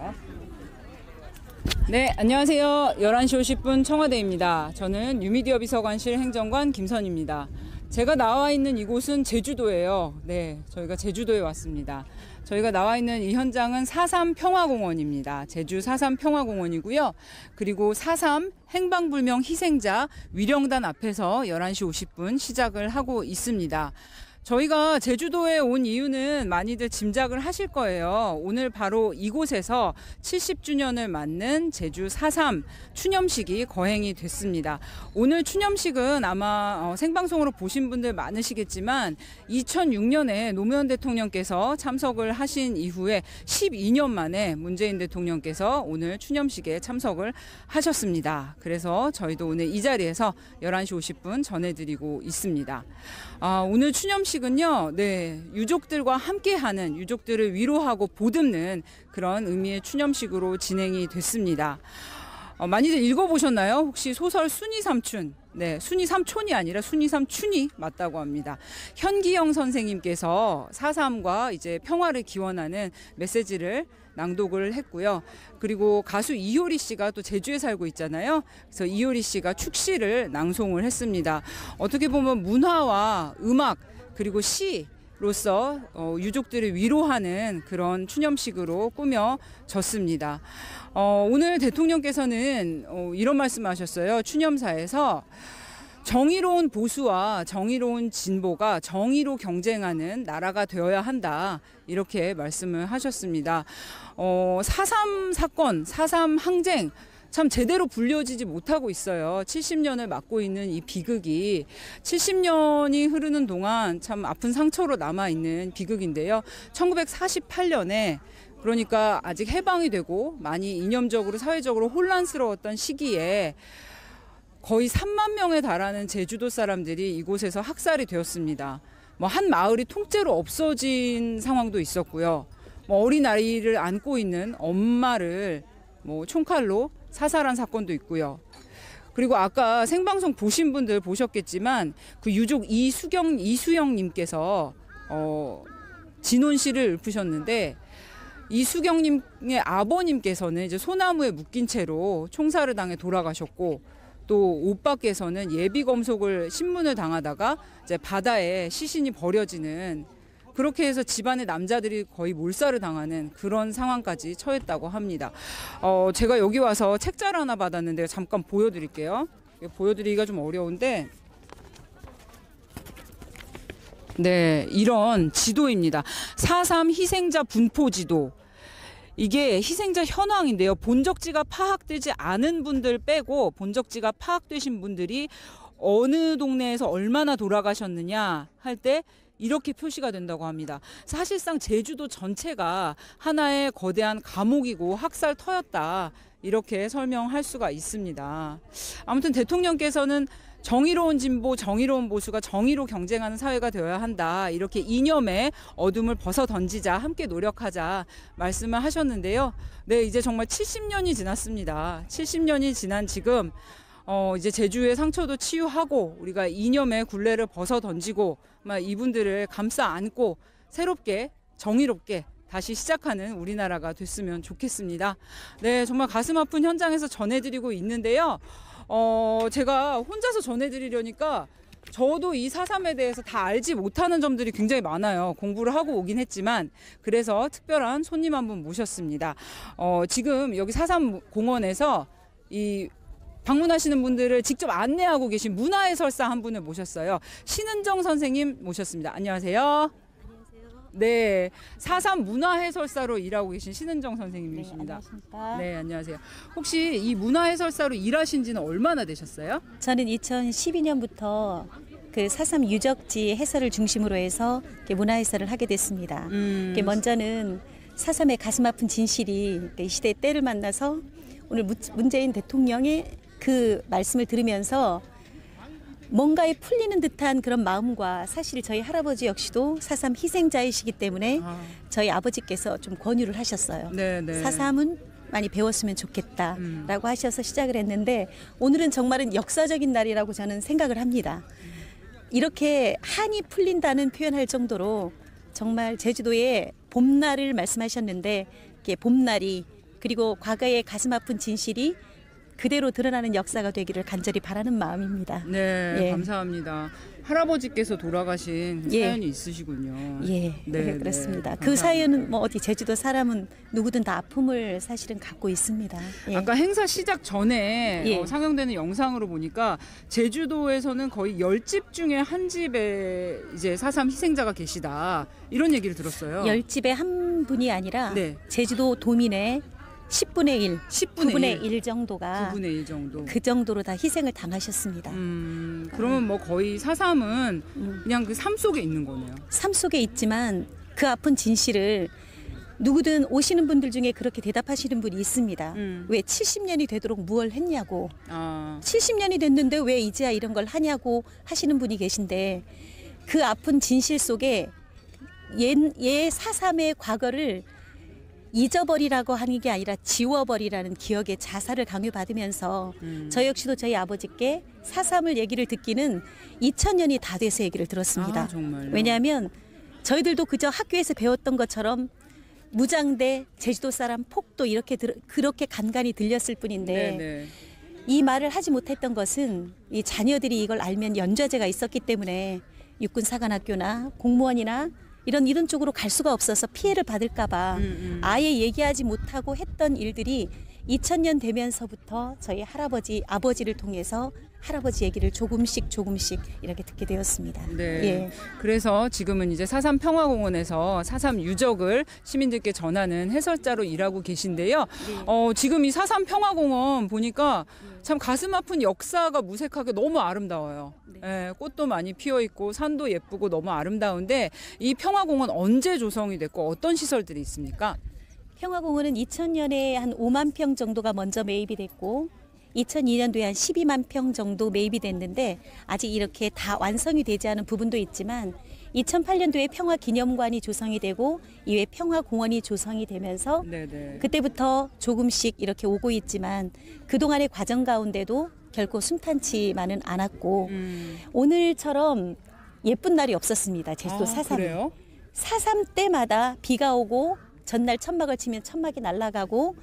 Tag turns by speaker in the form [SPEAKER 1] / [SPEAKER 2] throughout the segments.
[SPEAKER 1] 볼까요? 네, 안녕하세요. 11시 50분 청와대입니다. 저는 뉴미디어 비서관실 행정관 김선입니다. 제가 나와 있는 이곳은 제주도예요. 네, 저희가 제주도에 왔습니다. 저희가 나와 있는 이 현장은 4.3 평화공원입니다. 제주 4.3 평화공원이고요. 그리고 4.3 행방불명 희생자 위령단 앞에서 11시 50분 시작을 하고 있습니다. 저희가 제주도에 온 이유는 많이들 짐작을 하실 거예요. 오늘 바로 이곳에서 70주년을 맞는 제주 4.3 추념식이 거행이 됐습니다. 오늘 추념식은 아마 생방송으로 보신 분들 많으시겠지만 2006년에 노무현 대통령께서 참석을 하신 이후에 12년 만에 문재인 대통령께서 오늘 추념식에 참석을 하셨습니다. 그래서 저희도 오늘 이 자리에서 11시 50분 전해드리고 있습니다. 오늘 추념식은요, 네, 유족들과 함께하는, 유족들을 위로하고 보듬는 그런 의미의 추념식으로 진행이 됐습니다. 많이들 읽어보셨나요? 혹시 소설 순이삼춘? 네, 순이삼촌이 아니라 순이삼춘이 맞다고 합니다. 현기영 선생님께서 4.3과 이제 평화를 기원하는 메시지를 낭독을 했고요. 그리고 가수 이효리 씨가 또 제주에 살고 있잖아요. 그래서 이효리 씨가 축시를 낭송을 했습니다. 어떻게 보면 문화와 음악 그리고 시로서 유족들을 위로하는 그런 추념식으로 꾸며졌습니다. 오늘 대통령께서는 이런 말씀하셨어요. 추념사에서 정의로운 보수와 정의로운 진보가 정의로 경쟁하는 나라가 되어야 한다. 이렇게 말씀을 하셨습니다. 4.3 사건, 4.3 항쟁 참 제대로 불려지지 못하고 있어요. 70년을 맞고 있는 이 비극이 70년이 흐르는 동안 참 아픈 상처로 남아있는 비극인데요. 1948년에 그러니까 아직 해방이 되고 많이 이념적으로 사회적으로 혼란스러웠던 시기에 거의 3만 명에 달하는 제주도 사람들이 이곳에서 학살이 되었습니다. 한 마을이 통째로 없어진 상황도 있었고요. 어린 아이를 안고 있는 엄마를 총칼로 사살한 사건도 있고요. 그리고 아까 생방송 보신 분들 보셨겠지만 그 유족 이수영님께서 진혼시를 읊으셨는데 이수경님의 아버님께서는 이제 소나무에 묶인 채로 총살을 당해 돌아가셨고 또 오빠께서는 예비 검속을 신문을 당하다가 이제 바다에 시신이 버려지는 그렇게 해서 집안의 남자들이 거의 몰살을 당하는 그런 상황까지 처했다고 합니다. 제가 여기 와서 책자를 하나 받았는데 잠깐 보여드릴게요. 보여드리기가 좀 어려운데 네, 이런 지도입니다. 4.3 희생자 분포 지도. 이게 희생자 현황인데요. 본적지가 파악되지 않은 분들 빼고 본적지가 파악되신 분들이 어느 동네에서 얼마나 돌아가셨느냐 할 때 이렇게 표시가 된다고 합니다. 사실상 제주도 전체가 하나의 거대한 감옥이고 학살터였다. 이렇게 설명할 수가 있습니다. 아무튼 대통령께서는 정의로운 진보, 정의로운 보수가 정의로 경쟁하는 사회가 되어야 한다. 이렇게 이념의 어둠을 벗어 던지자, 함께 노력하자 말씀을 하셨는데요. 네, 이제 정말 70년이 지났습니다. 70년이 지난 지금 이제 제주의 상처도 치유하고 우리가 이념의 굴레를 벗어 던지고 이분들을 감싸 안고 새롭게 정의롭게 다시 시작하는 우리나라가 됐으면 좋겠습니다. 네, 정말 가슴 아픈 현장에서 전해드리고 있는데요. 제가 혼자서 전해드리려니까 저도 이 4.3에 대해서 다 알지 못하는 점들이 굉장히 많아요. 공부를 하고 오긴 했지만 그래서 특별한 손님 한 분 모셨습니다. 지금 여기 4.3 공원에서 이 방문하시는 분들을 직접 안내하고 계신 문화해설사 한 분을 모셨어요. 신은정 선생님 모셨습니다. 안녕하세요. 네, 4.3 문화해설사로 일하고 계신 신은정 선생님이십니다.
[SPEAKER 2] 네, 안녕하십니까.
[SPEAKER 1] 네, 안녕하세요. 혹시 이 문화해설사로 일하신 지는 얼마나 되셨어요?
[SPEAKER 2] 저는 2012년부터 그 4.3 유적지 해설을 중심으로 해서 문화해설을 하게 됐습니다. 먼저는 4.3의 가슴 아픈 진실이 이 시대의 때를 만나서 오늘 문재인 대통령의 그 말씀을 들으면서 뭔가에 풀리는 듯한 그런 마음과 사실 저희 할아버지 역시도 4.3 희생자이시기 때문에 저희 아버지께서 좀 권유를 하셨어요.
[SPEAKER 1] 네네.
[SPEAKER 2] 4.3은 많이 배웠으면 좋겠다라고 하셔서 시작을 했는데 오늘은 정말은 역사적인 날이라고 저는 생각을 합니다. 이렇게 한이 풀린다는 표현할 정도로 정말 제주도의 봄날을 말씀하셨는데 이게 봄날이 그리고 과거의 가슴 아픈 진실이 그대로 드러나는 역사가 되기를 간절히 바라는 마음입니다.
[SPEAKER 1] 네,
[SPEAKER 2] 예.
[SPEAKER 1] 감사합니다. 할아버지께서 돌아가신
[SPEAKER 2] 예.
[SPEAKER 1] 사연이 있으시군요.
[SPEAKER 2] 예,
[SPEAKER 1] 네,
[SPEAKER 2] 그렇습니다.
[SPEAKER 1] 네,
[SPEAKER 2] 그
[SPEAKER 1] 감사합니다.
[SPEAKER 2] 사연은 뭐 어디 제주도 사람은 누구든 다 아픔을 사실은 갖고 있습니다. 예.
[SPEAKER 1] 아까 행사 시작 전에
[SPEAKER 2] 예.
[SPEAKER 1] 상영되는 영상으로 보니까 제주도에서는 거의 10집 중에 한 집에 이제 4.3 희생자가 계시다. 이런 얘기를 들었어요.
[SPEAKER 2] 10집에 한 분이 아니라
[SPEAKER 1] 네.
[SPEAKER 2] 제주도 도민의 10분의 1,
[SPEAKER 1] 10분의
[SPEAKER 2] 9분의 1 정도가
[SPEAKER 1] 9분의 1 정도.
[SPEAKER 2] 그 정도로 다 희생을 당하셨습니다.
[SPEAKER 1] 그러면 뭐 거의 4.3은 그냥 그 삶 속에 있는 거네요.
[SPEAKER 2] 삶 속에 있지만 그 아픈 진실을 누구든 오시는 분들 중에 그렇게 대답하시는 분이 있습니다. 왜 70년이 되도록 무얼 했냐고.
[SPEAKER 1] 아,
[SPEAKER 2] 70년이 됐는데 왜 이제야 이런 걸 하냐고 하시는 분이 계신데 그 아픈 진실 속에 예 4.3의 과거를 잊어버리라고 하는 게 아니라 지워버리라는 기억의 자살을 강요받으면서 저 역시도 저희 아버지께 4.3을 얘기를 듣기는 2000년이 다 돼서 얘기를 들었습니다.
[SPEAKER 1] 아, 정말요?
[SPEAKER 2] 왜냐하면 저희들도 그저 학교에서 배웠던 것처럼 무장대, 제주도 사람, 폭도 이렇게 그렇게 간간히 들렸을 뿐인데
[SPEAKER 1] 네네.
[SPEAKER 2] 이 말을 하지 못했던 것은 이 자녀들이 이걸 알면 연좌제가 있었기 때문에 육군사관학교나 공무원이나 이런 쪽으로 갈 수가 없어서 피해를 받을까봐 아예 얘기하지 못하고 했던 일들이 2000년 되면서부터 저희 할아버지, 아버지를 통해서 할아버지 얘기를 조금씩 이렇게 듣게 되었습니다.
[SPEAKER 1] 네.
[SPEAKER 2] 예.
[SPEAKER 1] 그래서 지금은 이제 4.3 평화공원에서 4.3 유적을 시민들께 전하는 해설자로 일하고 계신데요. 지금 이 4.3 평화공원 보니까 참 가슴 아픈 역사가 무색하게 너무 아름다워요. 예, 꽃도 많이 피어 있고 산도 예쁘고 너무 아름다운데 이 평화공원 언제 조성이 됐고 어떤 시설들이 있습니까?
[SPEAKER 2] 평화공원은 2000년에 한 5만 평 정도가 먼저 매입이 됐고 2002년도에 한 12만 평 정도 매입이 됐는데 아직 이렇게 다 완성이 되지 않은 부분도 있지만 2008년도에 평화기념관이 조성이 되고 이후에 평화공원이 조성이 되면서
[SPEAKER 1] 네네.
[SPEAKER 2] 그때부터 조금씩 이렇게 오고 있지만 그동안의 과정 가운데도 결코 순탄치만은 않았고 오늘처럼 예쁜 날이 없었습니다. 제주도 4.3.
[SPEAKER 1] 그래요?
[SPEAKER 2] 4.3 때마다 비가 오고 전날 천막을 치면 천막이 날아가고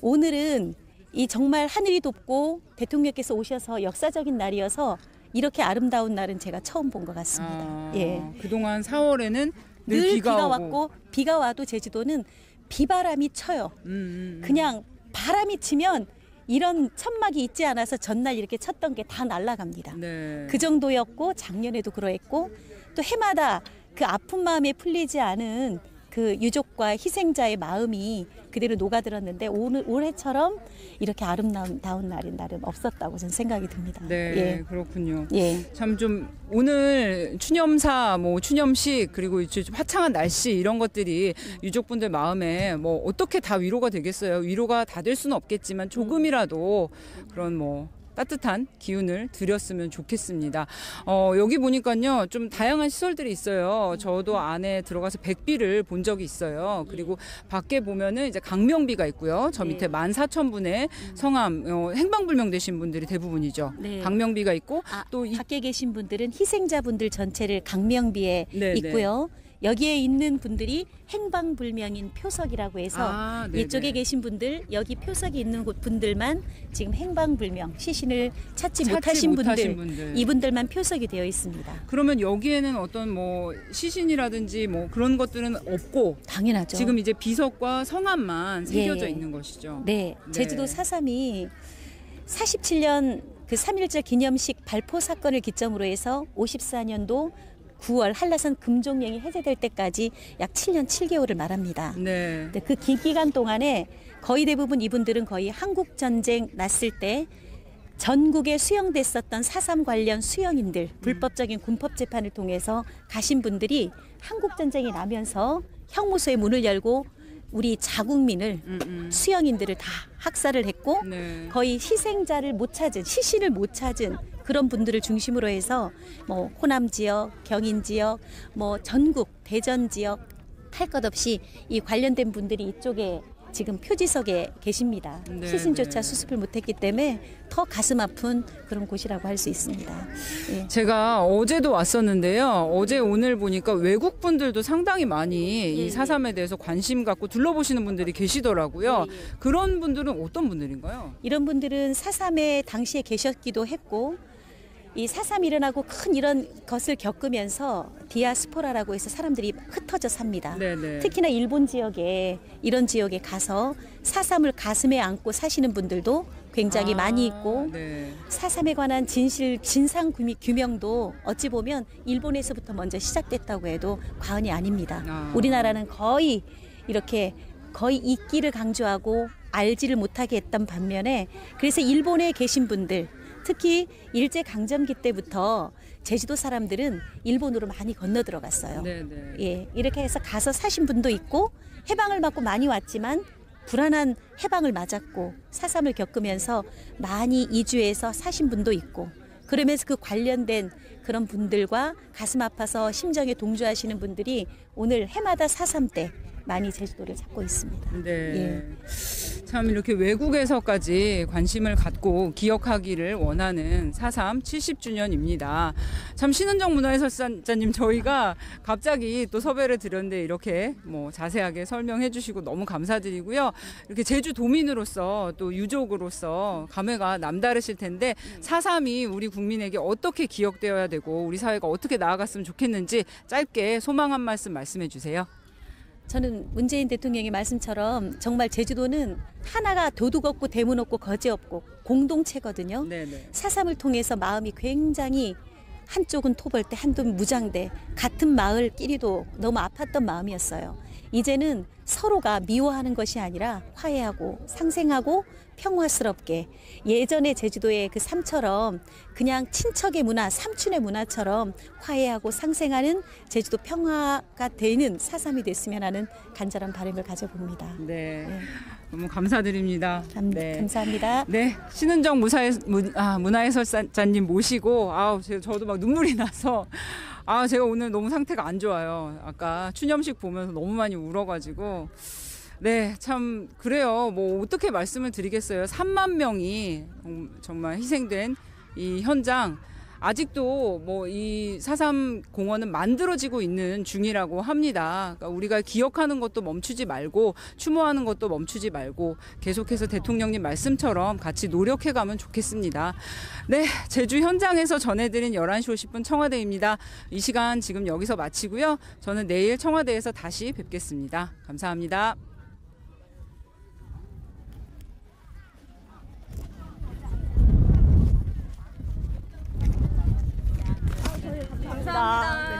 [SPEAKER 2] 오늘은 이 정말 하늘이 덥고 대통령께서 오셔서 역사적인 날이어서 이렇게 아름다운 날은 제가 처음 본 것 같습니다. 예.
[SPEAKER 1] 그동안 4월에는
[SPEAKER 2] 늘 비가 왔고 비가 와도 제주도는 비바람이 쳐요. 그냥 바람이 치면 이런 천막이 있지 않아서 전날 이렇게 쳤던 게 다 날아갑니다.
[SPEAKER 1] 네.
[SPEAKER 2] 그 정도였고 작년에도 그러했고 또 해마다 그 아픈 마음에 풀리지 않은 그 유족과 희생자의 마음이 그대로 녹아들었는데 올해처럼 이렇게 아름다운 날은 없었다고 저는 생각이 듭니다.
[SPEAKER 1] 네,
[SPEAKER 2] 예.
[SPEAKER 1] 그렇군요.
[SPEAKER 2] 예.
[SPEAKER 1] 참 좀 오늘 추념사, 뭐 추념식 그리고 이제 좀 화창한 날씨 이런 것들이 유족분들 마음에 뭐 어떻게 다 위로가 되겠어요. 위로가 다 될 수는 없겠지만 조금이라도 그런 뭐 따뜻한 기운을 드렸으면 좋겠습니다. 여기 보니까요 좀 다양한 시설들이 있어요. 저도 안에 들어가서 백비를 본 적이 있어요. 그리고 밖에 보면은 이제 강명비가 있고요. 저 밑에 14,000분의 성함 행방불명되신 분들이 대부분이죠.
[SPEAKER 2] 네.
[SPEAKER 1] 강명비가 있고 또
[SPEAKER 2] 밖에 계신 분들은 희생자분들 전체를 강명비에
[SPEAKER 1] 네,
[SPEAKER 2] 있고요. 여기에 있는 분들이 행방불명인 표석이라고 해서
[SPEAKER 1] 네네.
[SPEAKER 2] 이쪽에 계신 분들 여기 표석이 있는 분들만 지금 행방불명 시신을 찾지 못하신 분들 이분들만 표석이 되어 있습니다.
[SPEAKER 1] 그러면 여기에는 어떤 뭐 시신이라든지 뭐 그런 것들은 없고
[SPEAKER 2] 당연하죠.
[SPEAKER 1] 지금 이제 비석과 성함만 새겨져
[SPEAKER 2] 예.
[SPEAKER 1] 있는 것이죠.
[SPEAKER 2] 네, 제주도 4.3이 47년 그 3.1절 기념식 발포 사건을 기점으로 해서 54년도 9월 한라산 금종령이 해제될 때까지 약 7년 7개월을 말합니다.
[SPEAKER 1] 네.
[SPEAKER 2] 근데 그 기간 동안에 거의 대부분 이분들은 거의 한국 전쟁 났을 때 전국에 수용됐었던 4.3 관련 수용인들 불법적인 군법 재판을 통해서 가신 분들이 한국 전쟁이 나면서 형무소의 문을 열고 우리 자국민을 수용인들을 다 학살을 했고
[SPEAKER 1] 네.
[SPEAKER 2] 거의 희생자를 못 찾은 시신을 못 찾은 그런 분들을 중심으로 해서 뭐 호남 지역, 경인 지역, 뭐 전국 대전 지역 할 것 없이 이 관련된 분들이 이쪽에 지금 표지석에 계십니다.
[SPEAKER 1] 네,
[SPEAKER 2] 시신조차
[SPEAKER 1] 네.
[SPEAKER 2] 수습을 못했기 때문에 더 가슴 아픈 그런 곳이라고 할 수 있습니다. 예.
[SPEAKER 1] 제가 어제도 왔었는데요. 어제 오늘 보니까 외국 분들도 상당히 많이 이 4.3에 대해서 관심 갖고 둘러보시는 분들이 계시더라고요. 그런 분들은 어떤 분들인가요?
[SPEAKER 2] 이런 분들은 4.3에 당시에 계셨기도 했고 이 4.3 일어나고 큰 이런 것을 겪으면서 디아스포라라고 해서 사람들이 흩어져 삽니다.
[SPEAKER 1] 네네.
[SPEAKER 2] 특히나 일본 지역에 이런 지역에 가서 4.3을 가슴에 안고 사시는 분들도 굉장히 많이 있고
[SPEAKER 1] 네.
[SPEAKER 2] 4.3에 관한 진상 규명도 어찌 보면 일본에서부터 먼저 시작됐다고 해도 과언이 아닙니다. 우리나라는 거의 이렇게 거의 잊기를 강조하고 알지를 못하게 했던 반면에 그래서 일본에 계신 분들 특히 일제강점기 때부터 제주도 사람들은 일본으로 많이 건너 들어갔어요.
[SPEAKER 1] 네네.
[SPEAKER 2] 예, 이렇게 해서 가서 사신 분도 있고 해방을 받고 많이 왔지만 불안한 해방을 맞았고 4.3을 겪으면서 많이 이주해서 사신 분도 있고 그러면서 그 관련된 그런 분들과 가슴 아파서 심정에 동조하시는 분들이 오늘 해마다 4.3 때 많이 제주도를 찾고 있습니다.
[SPEAKER 1] 네.
[SPEAKER 2] 예.
[SPEAKER 1] 참 이렇게 외국에서까지 관심을 갖고 기억하기를 원하는 4.3 70주년입니다. 참 신은정 문화해설자님 저희가 갑자기 또 섭외를 드렸는데 이렇게 뭐 자세하게 설명해 주시고 너무 감사드리고요. 이렇게 제주도민으로서 또 유족으로서 감회가 남다르실 텐데 4.3이 우리 국민에게 어떻게 기억되어야 되고 우리 사회가 어떻게 나아갔으면 좋겠는지 짧게 소망 한 말씀 말씀해 주세요.
[SPEAKER 2] 저는 문재인 대통령의 말씀처럼 정말 제주도는 하나가 도둑 없고 대문 없고 거지 없고 공동체거든요.
[SPEAKER 1] 네네.
[SPEAKER 2] 4.3을 통해서 마음이 굉장히 한쪽은 토벌대 한쪽은 무장대 같은 마을끼리도 너무 아팠던 마음이었어요. 이제는 서로가 미워하는 것이 아니라 화해하고 상생하고 평화스럽게 예전에 제주도의 그 삶처럼 그냥 친척의 문화, 삼촌의 문화처럼 화해하고 상생하는 제주도 평화가 되는 4.3이 됐으면 하는 간절한 바람을 가져봅니다.
[SPEAKER 1] 네.
[SPEAKER 2] 네.
[SPEAKER 1] 너무 감사드립니다. 네.
[SPEAKER 2] 감사합니다.
[SPEAKER 1] 네, 신은정 문화해설자님 모시고 저도 막 눈물이 나서 제가 오늘 너무 상태가 안 좋아요. 아까 추념식 보면서 너무 많이 울어가지고 네, 참 그래요. 뭐 어떻게 말씀을 드리겠어요. 3만 명이 정말 희생된 이 현장 아직도 뭐 이 4.3 공원은 만들어지고 있는 중이라고 합니다. 그러니까 우리가 기억하는 것도 멈추지 말고 추모하는 것도 멈추지 말고 계속해서 대통령님 말씀처럼 같이 노력해가면 좋겠습니다. 네, 제주 현장에서 전해드린 11시 50분 청와대입니다. 이 시간 지금 여기서 마치고요. 저는 내일 청와대에서 다시 뵙겠습니다. 감사합니다.
[SPEAKER 3] 감사합니다.